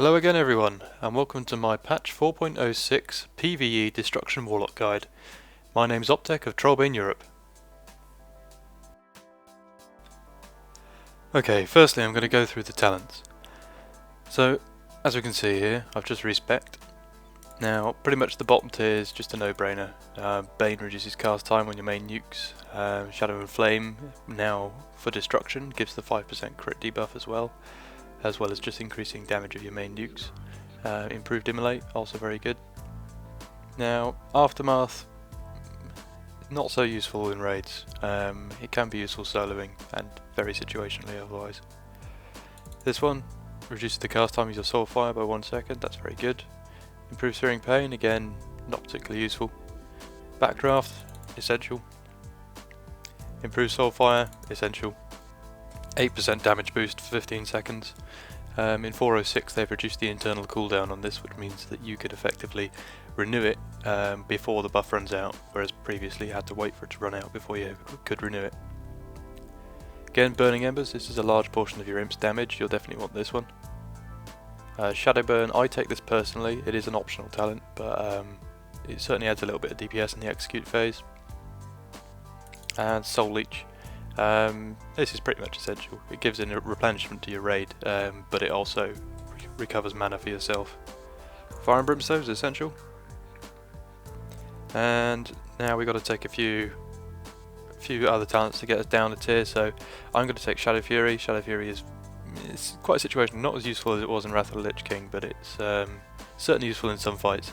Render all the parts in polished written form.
Hello again everyone, and welcome to my patch 4.06 PvE Destruction Warlock guide. My name's Optec of Trollbane Europe. Okay, firstly I'm going to go through the talents. So, as we can see here, I've just respec'd. Now, pretty much the bottom tier is just a no-brainer. Bane reduces cast time on your main nukes. Shadow and Flame, now for destruction, gives the 5% crit debuff as well as just increasing damage of your main nukes. Improved Immolate, also very good. Now, Aftermath, not so useful in raids. It can be useful soloing and very situationally otherwise. This one reduces the cast time of your Soulfire by 1 second, that's very good. Improves Searing Pain, again, not particularly useful. Backdraft, essential. Improves Soulfire, essential. 8% damage boost for 15 seconds. In 4.06 they've reduced the internal cooldown on this, which means that you could effectively renew it before the buff runs out, whereas previously you had to wait for it to run out before you could renew it. Again, Burning Embers, this is a large portion of your imp's damage, you'll definitely want this one. Shadow Burn, I take this personally, it is an optional talent, but it certainly adds a little bit of DPS in the execute phase. And Soul Leech. This is pretty much essential. It gives in a replenishment to your raid, but it also recovers mana for yourself. Fire and Brimstone is essential. And now we've got to take a few other talents to get us down a tier, so I'm going to take Shadow Fury. Shadow Fury is quite a situation, not as useful as it was in Wrath of the Lich King, but it's certainly useful in some fights.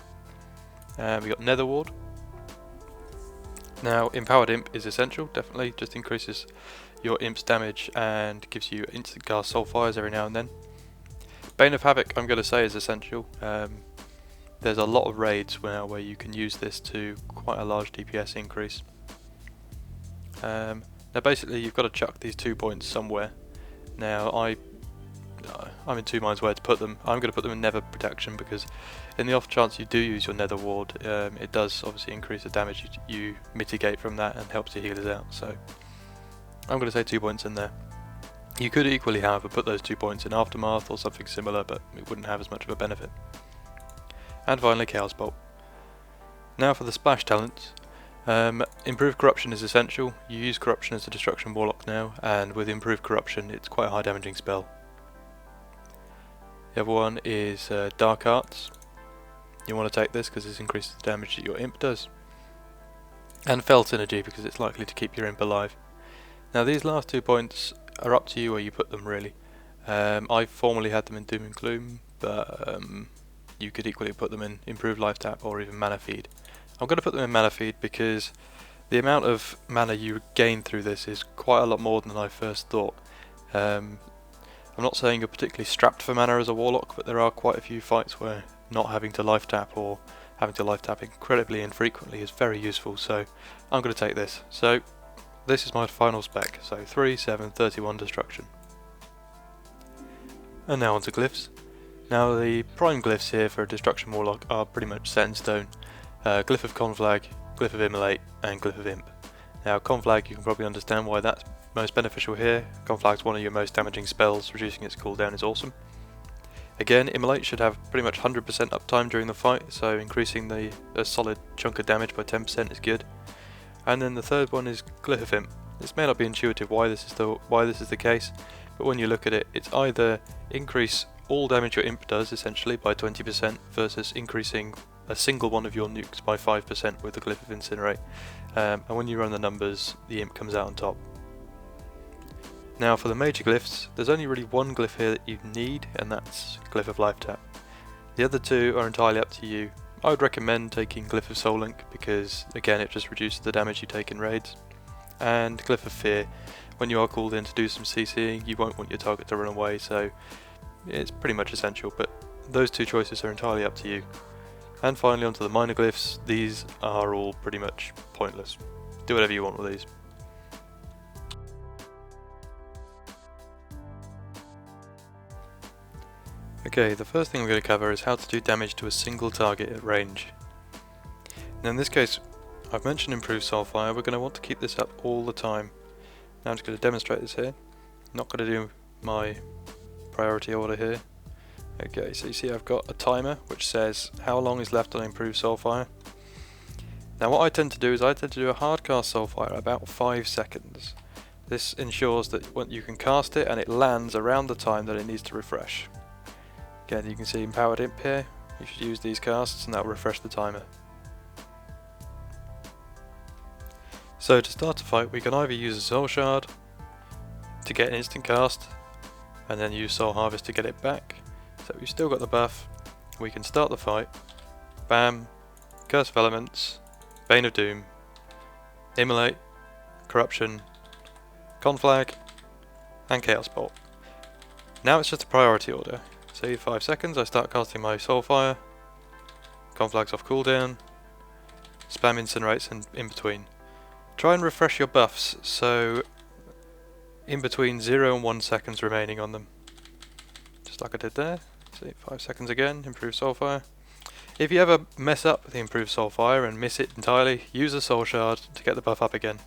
We've got Nether Ward. Now, Empowered Imp is essential, definitely, just increases your imp's damage and gives you instant cast Soulfires every now and then. Bane of Havoc, I'm going to say, is essential. There's a lot of raids now where you can use this to quite a large DPS increase. Now basically you've got to chuck these 2 points somewhere. Now I'm in two minds where to put them. I'm going to put them in Nether Protection because in the off chance you do use your Nether Ward, it does obviously increase the damage you mitigate from that and helps your healers out. So I'm going to say 2 points in there. You could equally, however, put those 2 points in Aftermath or something similar, but it wouldn't have as much of a benefit. And finally, Chaos Bolt. Now for the splash talents. Improved Corruption is essential. You use Corruption as a Destruction Warlock now, and with Improved Corruption it's quite a high damaging spell. The other one is Dark Arts. You want to take this because this increases the damage that your imp does. And Felt Energy because it's likely to keep your imp alive. Now these last 2 points are up to you where you put them really. I formerly had them in Doom and Gloom, but you could equally put them in Improved Life Tap or even Mana Feed. I'm going to put them in Mana Feed because the amount of mana you gain through this is quite a lot more than I first thought. I'm not saying you're particularly strapped for mana as a Warlock, but there are quite a few fights where not having to life tap or having to life tap incredibly infrequently is very useful, so I'm going to take this. So this is my final spec, so 3, 7, 31 Destruction. And now onto Glyphs. Now the prime glyphs here for a Destruction Warlock are pretty much set in stone. Glyph of Conflag, Glyph of Immolate and Glyph of Imp. Now Conflag, you can probably understand why that's most beneficial here. Conflag's one of your most damaging spells, reducing its cooldown is awesome. Again, Immolate should have pretty much 100% uptime during the fight, so increasing a solid chunk of damage by 10% is good. And then the third one is Glyph of Imp. This may not be intuitive why this is the case, but when you look at it, it's either increase all damage your imp does essentially by 20% versus increasing a single one of your nukes by 5% with the Glyph of Incinerate. And when you run the numbers, the imp comes out on top. Now for the major glyphs, there's only really one glyph here that you need, and that's Glyph of Life Tap. The other two are entirely up to you. I would recommend taking Glyph of Soul Link because again it just reduces the damage you take in raids. And Glyph of Fear, when you are called in to do some CCing, you won't want your target to run away, so it's pretty much essential, but those two choices are entirely up to you. And finally onto the minor glyphs, these are all pretty much pointless. Do whatever you want with these. Okay, the first thing we're going to cover is how to do damage to a single target at range. Now in this case, I've mentioned Improved Soulfire, we're going to want to keep this up all the time. Now I'm just going to demonstrate this here. I'm not going to do my priority order here. Okay, so you see I've got a timer which says how long is left on improved soulfire. Now what I tend to do is I tend to do a hard cast soulfire at about 5 seconds. This ensures that you can cast it and it lands around the time that it needs to refresh. Again, you can see empowered imp here. You should use these casts and that will refresh the timer. So to start a fight we can either use a soul shard to get an instant cast and then use soul harvest to get it back. So we've still got the buff, we can start the fight, bam, Curse of Elements, Bane of Doom, Immolate, Corruption, Conflag, and Chaos Bolt. Now it's just a priority order. So 5 seconds I start casting my Soulfire, Conflag's off cooldown, spam Incinerates in between. Try and refresh your buffs, so in between 0 and 1 seconds remaining on them. Just like I did there. See, 5 seconds again, improve Soulfire. If you ever mess up the improved Soulfire and miss it entirely, use a Soul Shard to get the buff up again.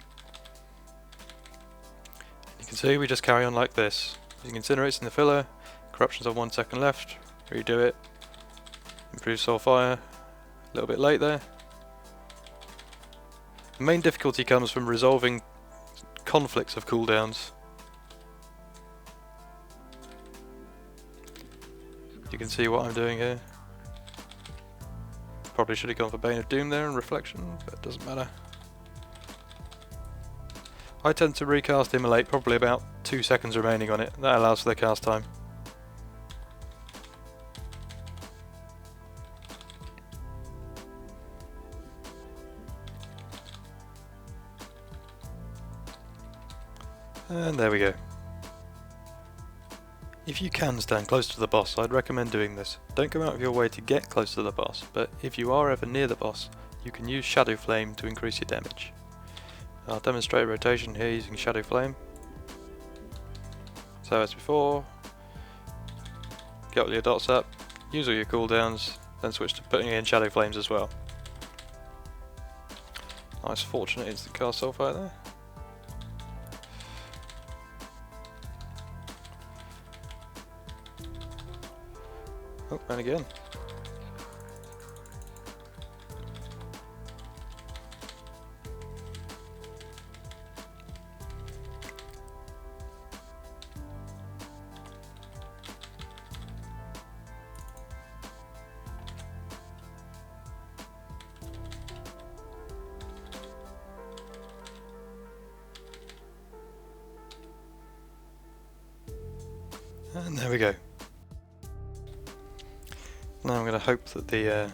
You can see we just carry on like this. Using Incinerates in the filler, Corruption's on 1 second left, redo it, improve Soulfire, a little bit late there. The main difficulty comes from resolving conflicts of cooldowns. You can see what I'm doing here. Probably should have gone for Bane of Doom there and Reflection, but it doesn't matter. I tend to recast Immolate probably about 2 seconds remaining on it. That allows for the cast time. And there we go. If you can stand close to the boss, I'd recommend doing this. Don't go out of your way to get close to the boss, but if you are ever near the boss, you can use Shadow Flame to increase your damage. I'll demonstrate rotation here using Shadow Flame. So as before, get all your dots up, use all your cooldowns, then switch to putting in Shadow Flames as well. Nice fortunate instant cast Soulfire there. Oh, and again. And there we go. Now I'm going to hope that the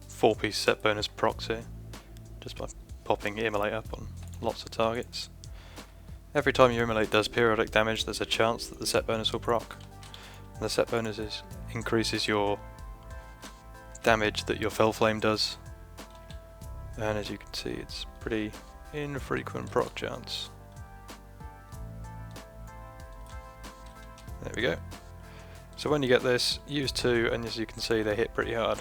4-piece set bonus procs here, just by popping Immolate up on lots of targets. Every time your Immolate does periodic damage, there's a chance that the set bonus will proc. And the set bonus increases your damage that your Fell Flame does. And as you can see, it's pretty infrequent proc chance. There we go. So when you get this, use 2, and as you can see they hit pretty hard.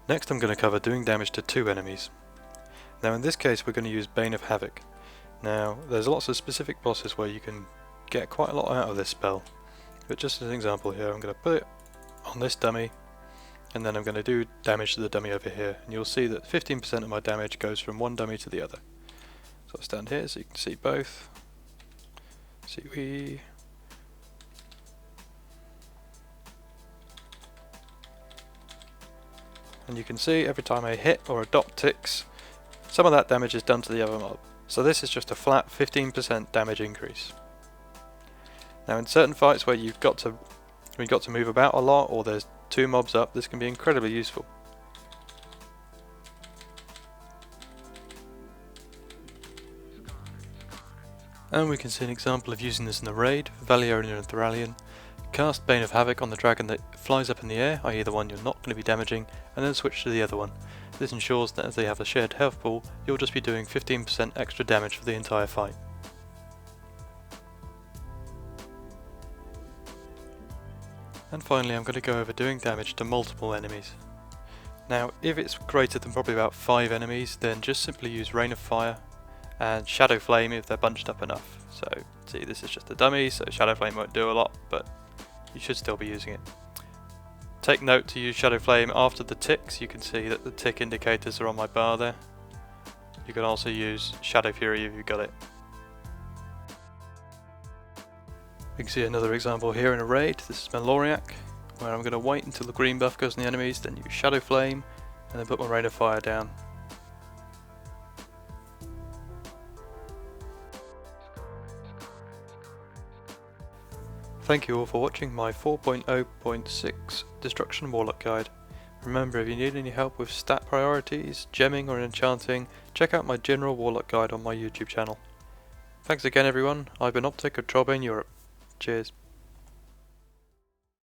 Next I'm going to cover doing damage to 2 enemies. Now in this case we're going to use Bane of Havoc. Now there's lots of specific bosses where you can get quite a lot out of this spell, but just as an example here I'm going to put it on this dummy, and then I'm going to do damage to the dummy over here, and you'll see that 15% of my damage goes from one dummy to the other. So I'll stand here so you can see both. And you can see every time I hit or a dot ticks, some of that damage is done to the other mob. So this is just a flat 15% damage increase. Now in certain fights where you've got to move about a lot, or there's 2 mobs up, this can be incredibly useful. And we can see an example of using this in a raid, Valiarian and Thralian. Cast Bane of Havoc on the dragon that flies up in the air, i.e. the one you're not going to be damaging, and then switch to the other one. This ensures that as they have a shared health pool, you'll just be doing 15% extra damage for the entire fight. And finally I'm going to go over doing damage to multiple enemies. Now if it's greater than probably about 5 enemies, then just simply use Rain of Fire and Shadow Flame if they're bunched up enough. So see, this is just a dummy, so Shadow Flame won't do a lot, but you should still be using it. Take note to use Shadow Flame after the ticks. You can see that the tick indicators are on my bar there. You can also use Shadow Fury if you've got it. We can see another example here in a raid. This is Meloriac, where I'm going to wait until the green buff goes on the enemies, then use Shadow Flame, and then put my Rain of Fire down. Thank you all for watching my 4.0.6 Destruction Warlock guide. Remember, if you need any help with stat priorities, gemming or enchanting, check out my general Warlock guide on my YouTube channel. Thanks again everyone, I've been Optec of Trollbane Europe. Cheers.